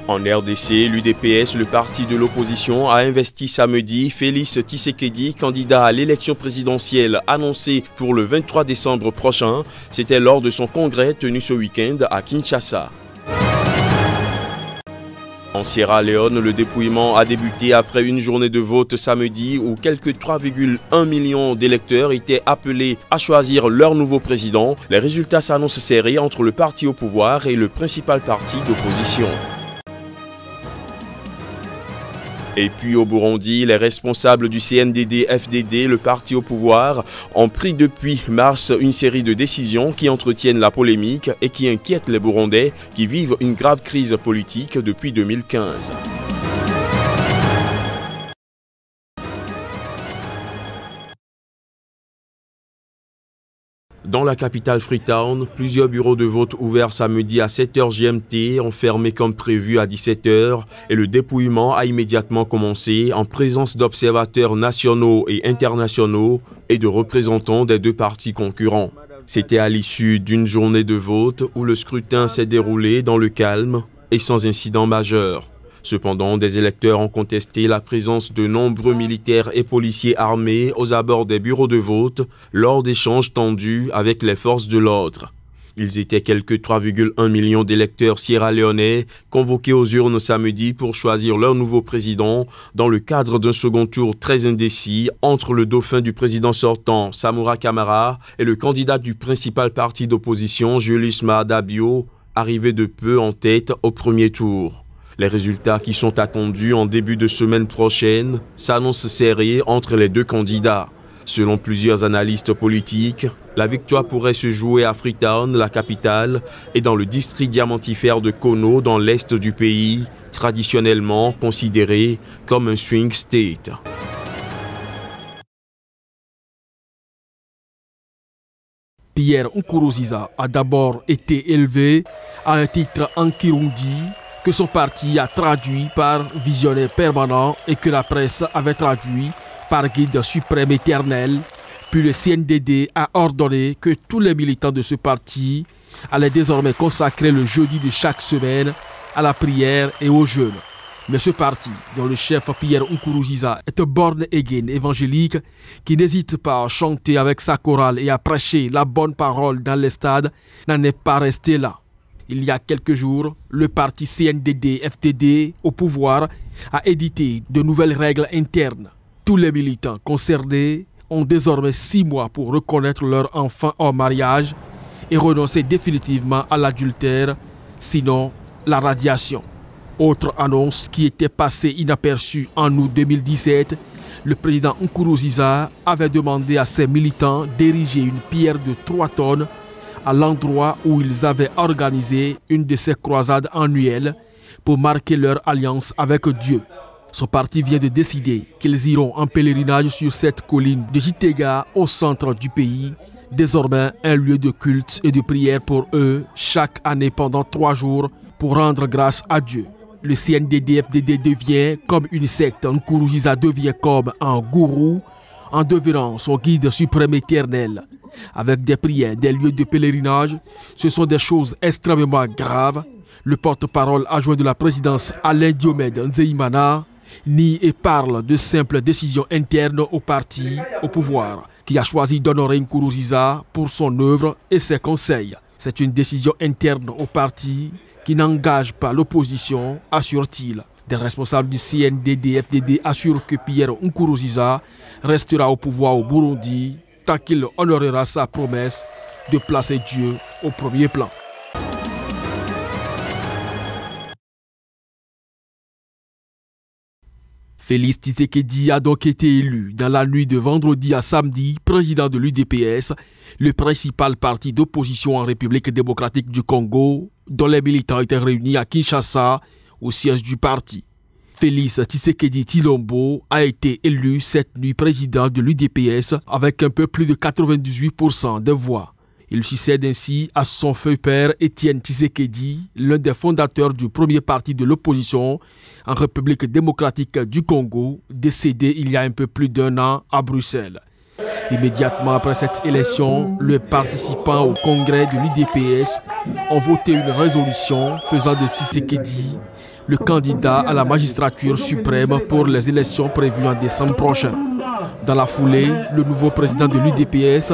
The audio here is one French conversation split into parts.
En RDC, l'UDPS, le parti de l'opposition, a investi samedi Félix Tshisekedi, candidat à l'élection présidentielle annoncée pour le 23 décembre prochain. C'était lors de son congrès tenu ce week-end à Kinshasa. En Sierra Leone, le dépouillement a débuté après une journée de vote samedi où quelques 3,1 millions d'électeurs étaient appelés à choisir leur nouveau président. Les résultats s'annoncent serrés entre le parti au pouvoir et le principal parti d'opposition. Et puis au Burundi, les responsables du CNDD-FDD, le parti au pouvoir, ont pris depuis mars une série de décisions qui entretiennent la polémique et qui inquiètent les Burundais qui vivent une grave crise politique depuis 2015. Dans la capitale Freetown, plusieurs bureaux de vote ouverts samedi à 7h GMT ont fermé comme prévu à 17h et le dépouillement a immédiatement commencé en présence d'observateurs nationaux et internationaux et de représentants des deux partis concurrents. C'était à l'issue d'une journée de vote où le scrutin s'est déroulé dans le calme et sans incident majeur. Cependant, des électeurs ont contesté la présence de nombreux militaires et policiers armés aux abords des bureaux de vote lors d'échanges tendus avec les forces de l'ordre. Ils étaient quelques 3,1 millions d'électeurs sierra-léonais convoqués aux urnes samedi pour choisir leur nouveau président dans le cadre d'un second tour très indécis entre le dauphin du président sortant, Samura Kamara, et le candidat du principal parti d'opposition, Julius Maada Bio, arrivé de peu en tête au premier tour. Les résultats qui sont attendus en début de semaine prochaine s'annoncent serrés entre les deux candidats. Selon plusieurs analystes politiques, la victoire pourrait se jouer à Freetown, la capitale, et dans le district diamantifère de Kono, dans l'est du pays, traditionnellement considéré comme un swing state. Pierre Nkurunziza a d'abord été élevé à un titre en Kirundi que son parti a traduit par visionnaire permanent et que la presse avait traduit par guide suprême éternel. Puis le CNDD a ordonné que tous les militants de ce parti allaient désormais consacrer le jeudi de chaque semaine à la prière et au jeûne. Mais ce parti, dont le chef Pierre Nkurunziza est un born-again évangélique qui n'hésite pas à chanter avec sa chorale et à prêcher la bonne parole dans les stades, n'en est pas resté là. Il y a quelques jours, le parti CNDD-FDD au pouvoir a édité de nouvelles règles internes. Tous les militants concernés ont désormais 6 mois pour reconnaître leur enfant en mariage et renoncer définitivement à l'adultère, sinon la radiation. Autre annonce qui était passée inaperçue en août 2017, le président Nkurunziza avait demandé à ses militants d'ériger une pierre de 3 tonnes à l'endroit où ils avaient organisé une de ces croisades annuelles pour marquer leur alliance avec Dieu. Son parti vient de décider qu'ils iront en pèlerinage sur cette colline de Gitega au centre du pays, désormais un lieu de culte et de prière pour eux chaque année pendant 3 jours pour rendre grâce à Dieu. Le CNDD-FDD devient comme une secte, Nkurunziza devient comme un gourou en devenant son guide suprême éternel. Avec des prières, des lieux de pèlerinage, ce sont des choses extrêmement graves. Le porte-parole adjoint de la présidence, Alain Diomède Nzeyimana, nie et parle de simples décisions internes au parti, au pouvoir, qui a choisi d'honorer Nkurunziza pour son œuvre et ses conseils. C'est une décision interne au parti qui n'engage pas l'opposition, assure-t-il. Des responsables du CNDD-FDD assurent que Pierre Nkurunziza restera au pouvoir au Burundi tant qu'il honorera sa promesse de placer Dieu au premier plan. Félix Tshisekedi a donc été élu dans la nuit de vendredi à samedi président de l'UDPS, le principal parti d'opposition en République démocratique du Congo, dont les militants étaient réunis à Kinshasa, au siège du parti. Félix Tshisekedi Tshilombo a été élu cette nuit président de l'UDPS avec un peu plus de 98% des voix. Il succède ainsi à son feu père Étienne Tshisekedi, l'un des fondateurs du premier parti de l'opposition en République démocratique du Congo, décédé il y a un peu plus d'1 an à Bruxelles. Immédiatement après cette élection, les participants au congrès de l'UDPS ont voté une résolution faisant de Tshisekedi le candidat à la magistrature suprême pour les élections prévues en décembre prochain. Dans la foulée, le nouveau président de l'UDPS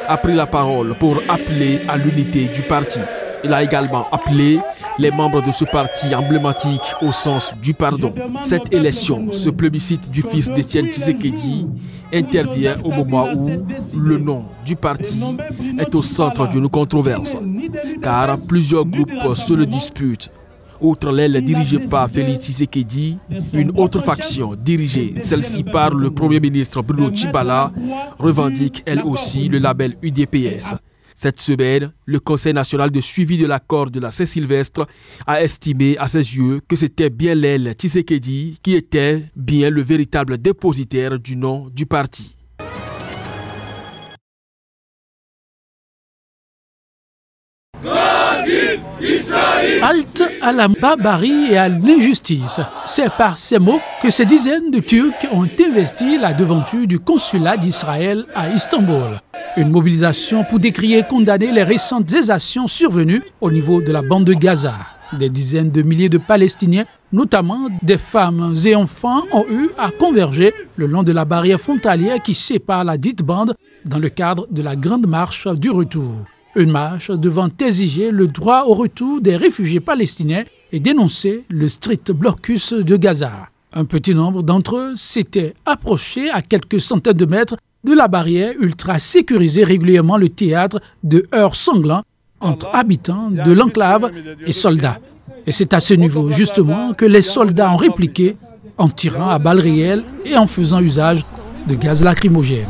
a pris la parole pour appeler à l'unité du parti. Il a également appelé les membres de ce parti emblématique au sens du pardon. Cette élection, ce plébiscite du fils d'Étienne Tshisekedi, intervient au moment où le nom du parti est au centre d'une controverse, car plusieurs groupes se le disputent. Outre l'aile dirigée par Félix Tshisekedi, une autre faction dirigée, celle-ci par le Premier ministre Bruno Tshibala, revendique elle aussi le label UDPS. Cette semaine, le Conseil national de suivi de l'accord de la Saint-Sylvestre a estimé à ses yeux que c'était bien l'aile Tshisekedi qui était bien le véritable dépositaire du nom du parti. Halte à la barbarie et à l'injustice. C'est par ces mots que ces dizaines de Turcs ont investi la devanture du consulat d'Israël à Istanbul. Une mobilisation pour décrier et condamner les récentes exactions survenues au niveau de la bande de Gaza. Des dizaines de milliers de Palestiniens, notamment des femmes et enfants, ont eu à converger le long de la barrière frontalière qui sépare la dite bande dans le cadre de la grande marche du retour. Une marche devant exiger le droit au retour des réfugiés palestiniens et dénoncer le strict blocus de Gaza. Un petit nombre d'entre eux s'étaient approchés à quelques centaines de mètres de la barrière ultra sécurisée régulièrement le théâtre de heurts sanglants entre habitants de l'enclave et soldats. Et c'est à ce niveau justement que les soldats ont répliqué en tirant à balles réelles et en faisant usage de gaz lacrymogène.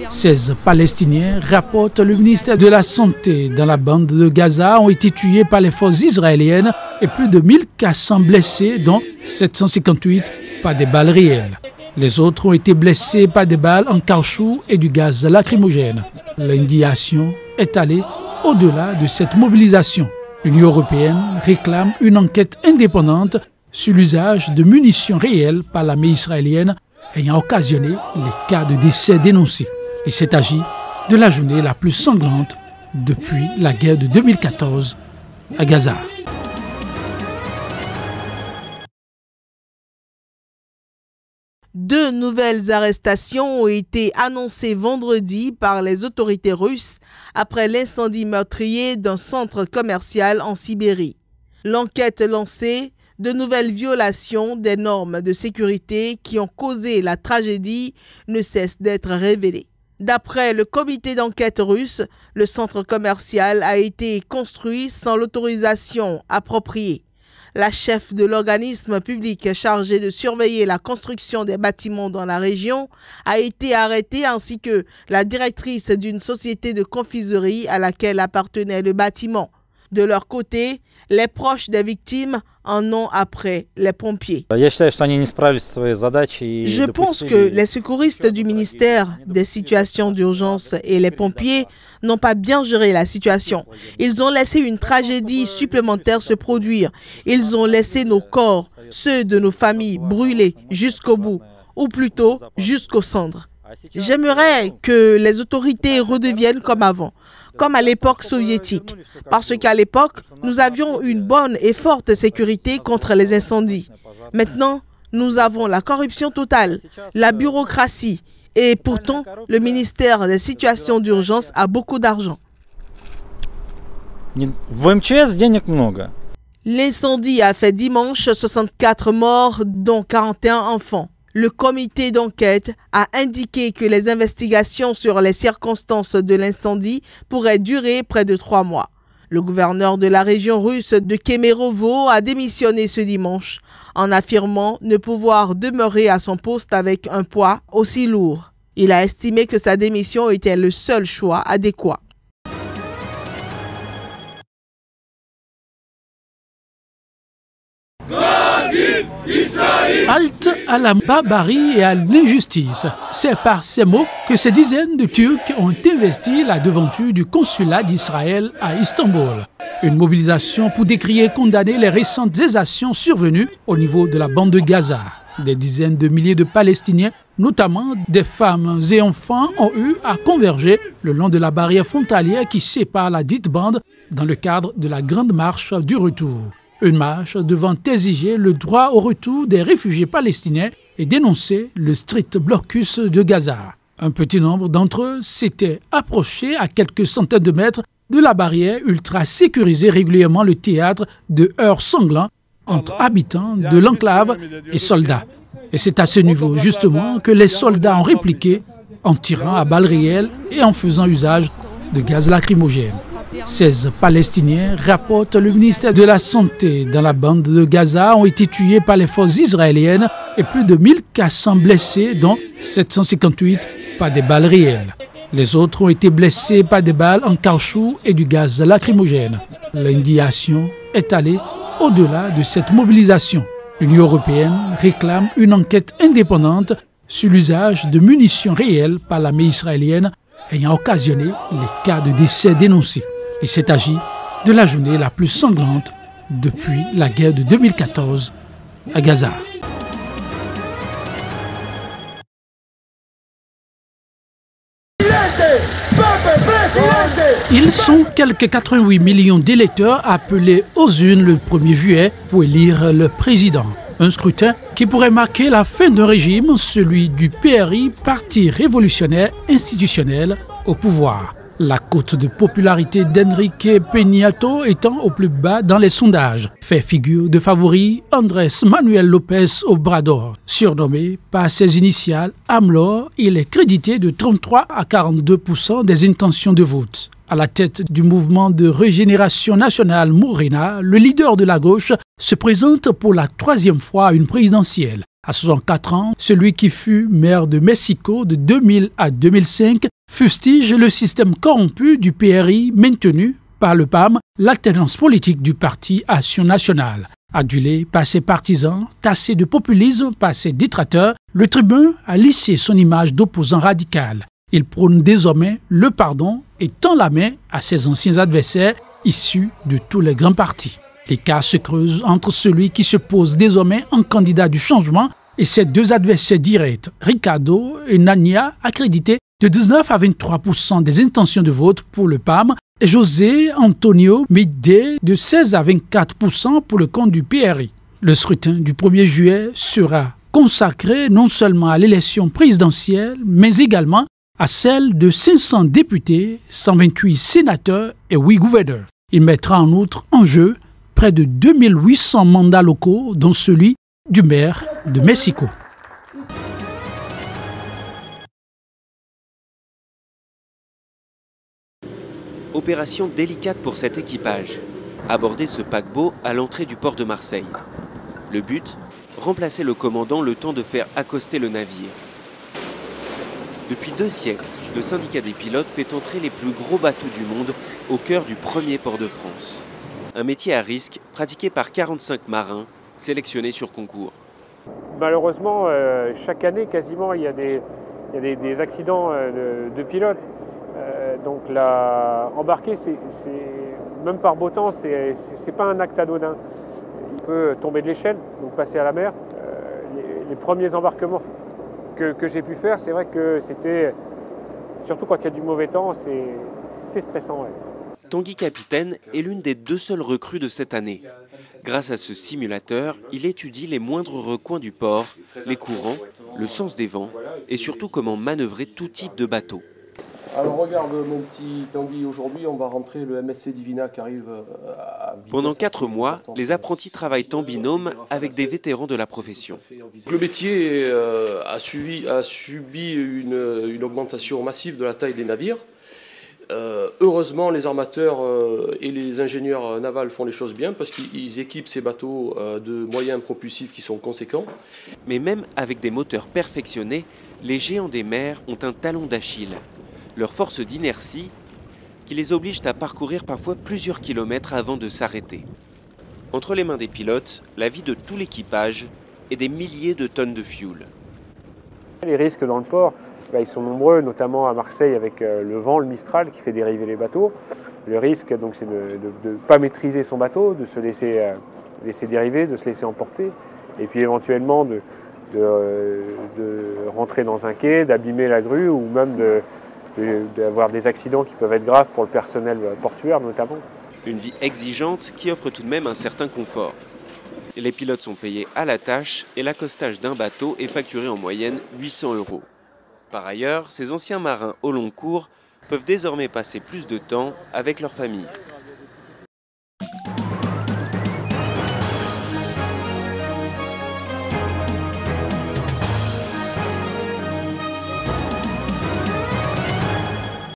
16 Palestiniens, rapporte le ministère de la Santé dans la bande de Gaza, ont été tués par les forces israéliennes et plus de 1400 blessés, dont 758 par des balles réelles. Les autres ont été blessés par des balles en caoutchouc et du gaz lacrymogène. L'indignation est allée au-delà de cette mobilisation. L'Union européenne réclame une enquête indépendante sur l'usage de munitions réelles par l'armée israélienne ayant occasionné les cas de décès dénoncés. Il s'est agi de la journée la plus sanglante depuis la guerre de 2014 à Gaza. Deux nouvelles arrestations ont été annoncées vendredi par les autorités russes après l'incendie meurtrier d'un centre commercial en Sibérie. L'enquête lancée, de nouvelles violations des normes de sécurité qui ont causé la tragédie ne cessent d'être révélées. D'après le comité d'enquête russe, le centre commercial a été construit sans l'autorisation appropriée. La chef de l'organisme public chargé de surveiller la construction des bâtiments dans la région a été arrêtée ainsi que la directrice d'une société de confiserie à laquelle appartenait le bâtiment. De leur côté, les proches des victimes en ont appris les pompiers. Je pense que les secouristes du ministère des situations d'urgence et les pompiers n'ont pas bien géré la situation. Ils ont laissé une tragédie supplémentaire se produire. Ils ont laissé nos corps, ceux de nos familles, brûler jusqu'au bout, ou plutôt jusqu'aux cendres. J'aimerais que les autorités redeviennent comme avant, comme à l'époque soviétique, parce qu'à l'époque, nous avions une bonne et forte sécurité contre les incendies. Maintenant, nous avons la corruption totale, la bureaucratie, et pourtant, le ministère des situations d'urgence a beaucoup d'argent. L'incendie a fait dimanche 64 morts, dont 41 enfants. Le comité d'enquête a indiqué que les investigations sur les circonstances de l'incendie pourraient durer près de 3 mois. Le gouverneur de la région russe de Kemerovo a démissionné ce dimanche en affirmant ne pouvoir demeurer à son poste avec un poids aussi lourd. Il a estimé que sa démission était le seul choix adéquat. Halte à la barbarie et à l'injustice. C'est par ces mots que ces dizaines de Turcs ont investi la devanture du consulat d'Israël à Istanbul. Une mobilisation pour décrier et condamner les récentes exactions survenues au niveau de la bande de Gaza. Des dizaines de milliers de Palestiniens, notamment des femmes et enfants, ont eu à converger le long de la barrière frontalière qui sépare la dite bande dans le cadre de la grande marche du retour. Une marche devant exiger le droit au retour des réfugiés palestiniens et dénoncer le strict blocus de Gaza. Un petit nombre d'entre eux s'étaient approchés à quelques centaines de mètres de la barrière ultra sécurisée régulièrement le théâtre de heurts sanglants entre habitants de l'enclave et soldats. Et c'est à ce niveau justement que les soldats ont répliqué en tirant à balles réelles et en faisant usage de gaz lacrymogène. 16 Palestiniens, rapporte le ministère de la Santé dans la bande de Gaza, ont été tués par les forces israéliennes et plus de 1400 blessés, dont 758 par des balles réelles. Les autres ont été blessés par des balles en caoutchouc et du gaz lacrymogène. L'indignation est allée au-delà de cette mobilisation. L'Union européenne réclame une enquête indépendante sur l'usage de munitions réelles par l'armée israélienne ayant occasionné les cas de décès dénoncés. Il s'est agi de la journée la plus sanglante depuis la guerre de 2014 à Gaza. Ils sont quelques 88 millions d'électeurs appelés aux urnes le 1er juillet pour élire le président. Un scrutin qui pourrait marquer la fin d'un régime, celui du PRI, Parti révolutionnaire institutionnel, au pouvoir. La cote de popularité d'Enrique Peña Nieto étant au plus bas dans les sondages. Fait figure de favori Andrés Manuel López Obrador. Surnommé par ses initiales AMLO, il est crédité de 33 à 42% des intentions de vote. À la tête du mouvement de régénération nationale Morena, le leader de la gauche se présente pour la 3e fois à une présidentielle. À 64 ans, celui qui fut maire de Mexico de 2000 à 2005 fustige le système corrompu du PRI maintenu par le PAM, l'alternance politique du parti Action nationale. Adulé par ses partisans, tassé de populisme par ses détracteurs, le tribun a lissé son image d'opposant radical. Il prône désormais le pardon et tend la main à ses anciens adversaires issus de tous les grands partis. L'écart se creuse entre celui qui se pose désormais en candidat du changement et ses deux adversaires directs, Ricardo et Nania, accrédités de 19 à 23% des intentions de vote pour le PAM, et José Antonio Meade de 16 à 24% pour le compte du PRI. Le scrutin du 1er juillet sera consacré non seulement à l'élection présidentielle, mais également à celle de 500 députés, 128 sénateurs et 8 gouverneurs. Il mettra en outre en jeu près de 2800 mandats locaux, dont celui du maire de Mexico. Opération délicate pour cet équipage. Aborder ce paquebot à l'entrée du port de Marseille. Le but, remplacer le commandant le temps de faire accoster le navire. Depuis 2 siècles, le syndicat des pilotes fait entrer les plus gros bateaux du monde au cœur du premier port de France. Un métier à risque pratiqué par 45 marins sélectionnés sur concours. Malheureusement, chaque année, quasiment, il y a des accidents de pilotes. Donc embarquer, même par beau temps, c'est pas un acte anodin. Il peut tomber de l'échelle, donc passer à la mer. Les premiers embarquements que j'ai pu faire, c'est vrai que c'était, surtout quand il y a du mauvais temps, c'est stressant. Ouais. Tanguy Capitaine est l'une des 2 seules recrues de cette année. Grâce à ce simulateur, il étudie les moindres recoins du port, les courants, le sens des vents et surtout comment manœuvrer tout type de bateau. Alors regarde mon petit Tanguy, aujourd'hui on va rentrer le MSC Divina qui arrive à... Pendant 4 mois, les apprentis travaillent en binôme avec des vétérans de la profession. Le métier a subi une augmentation massive de la taille des navires. Heureusement, les armateurs et les ingénieurs navals font les choses bien parce qu'ils équipent ces bateaux de moyens propulsifs qui sont conséquents. Mais même avec des moteurs perfectionnés, les géants des mers ont un talon d'Achille. Leur force d'inertie qui les oblige à parcourir parfois plusieurs kilomètres avant de s'arrêter. Entre les mains des pilotes, la vie de tout l'équipage et des milliers de tonnes de fuel. Les risques dans le port, ils sont nombreux, notamment à Marseille avec le vent, le Mistral qui fait dériver les bateaux. Le risque, donc, c'est de ne pas maîtriser son bateau, de se laisser dériver, de se laisser emporter, et puis éventuellement de rentrer dans un quai, d'abîmer la grue ou même d'avoir des accidents qui peuvent être graves pour le personnel portuaire notamment. Une vie exigeante qui offre tout de même un certain confort. Les pilotes sont payés à la tâche et l'accostage d'un bateau est facturé en moyenne 800 €. Par ailleurs, ces anciens marins au long cours peuvent désormais passer plus de temps avec leur famille.